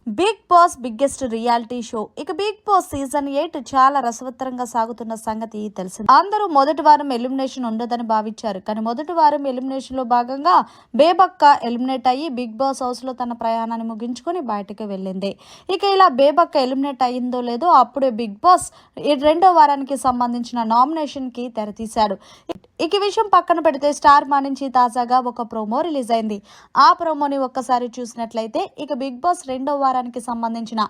Big Boss biggest reality show. ఇక Bigg Boss season 8 చాలా రసవత్తరంగా సాగుతున్న సంగతి తెలిసింది. అందరూ మొదటి వారం ఎలిమినేషన్ ఉండదని భావించారు. కానీ మొదటి వారం ఎలిమినేషన్ లో భాగంగా బేబక్క ఎలిమినేట్ అయ్యి బిగ్ బాస్ హౌస్ లో తన ప్రయాణాన్ని ముగించుకొని బయటకు వెళ్ళింది. ఇక ఇలా బేబక్క ఎలిమినేట్ అయ్యిందో లేదో అప్పుడే బిగ్ బాస్ రెండో వారానికి సంబంధించిన నామినేషన్ కి తెరతీశాడు. ఇక విషయం పక్కన పెడితే స్టార్ మా నుంచి తాజాగా ఒక ప్రోమో రిలీజ్ అయింది. ఆ ప్రోమోని ఒక్కసారి చూసినట్లయితే ఇక బిగ్ బాస్ రెండో వారానికి సంబంధించిన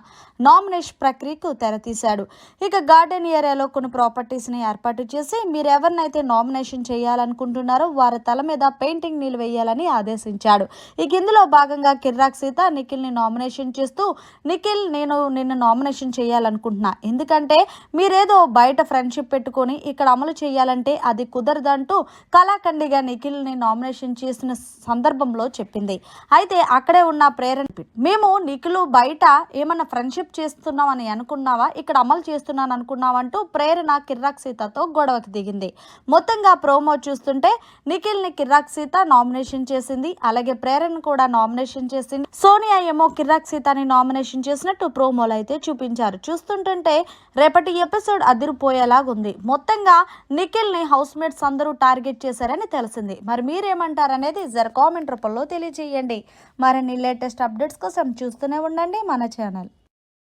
నామినేషన్ ప్రక్రియకు తెరతీశాడు. ఇక గార్డెన్ ఏరియాలో కొన్ని ప్రాపర్టీస్ ని ఏర్పాటు చేసి మీరు ఎవరినైతే నామినేషన్ చేయాలనుకుంటున్నారో వారి తల మీద పెయింటింగ్ నీళ్ళు వేయాలని ఆదేశించాడు. ఇక ఇందులో భాగంగా కిర్రాక్ సీత నిఖిల్ ని నామినేషన్ చేస్తూ, నిఖిల్ నేను నిన్ను నామినేషన్ చేయాలనుకుంటున్నా, ఎందుకంటే మీరేదో బయట ఫ్రెండ్షిప్ పెట్టుకొని ఇక్కడ అమలు చేయాలంటే అది కుదరదంటూ కళాఖండిగా నిఖిల్ ని నామినేషన్ చేసిన సందర్భంలో చెప్పింది. అయితే అక్కడే ఉన్న ప్రేరణ, మేము నిఖిల్ బయట ఏమన్నా ఫ్రెండ్షిప్ చేస్తున్నామని అనుకున్నావా, ఇక్కడ అమలు చేస్తున్నాను అనుకున్నావంటూ ప్రేరణ కిర్రాక్ సీతతో గొడవకి దిగింది. మొత్తంగా ప్రోమో చూస్తుంటే నిఖిల్ ని కిర్రాక్ సీత నామినేషన్ చేసింది, అలాగే ప్రేరణ కూడా నామినేషన్ చేసింది. సోనియా ఏమో కిర్రాక్ సీతని నామినేషన్ చేసినట్టు ప్రోమోలు అయితే చూపించారు. చూస్తుంటే రేపటి ఎపిసోడ్ అదిరిపోయేలాగుంది. మొత్తంగా నిఖిల్ ని హౌస్ మేట్స్ అందరూ టార్గెట్ చేశారని తెలిసింది. మరి మీరేమంటారనేది జర కామెంట్ రూపంలో తెలియజేయండి. మరిన్ని లేటెస్ట్ అప్డేట్స్ కోసం చూస్తూనే ఉండండి మన ఛానల్.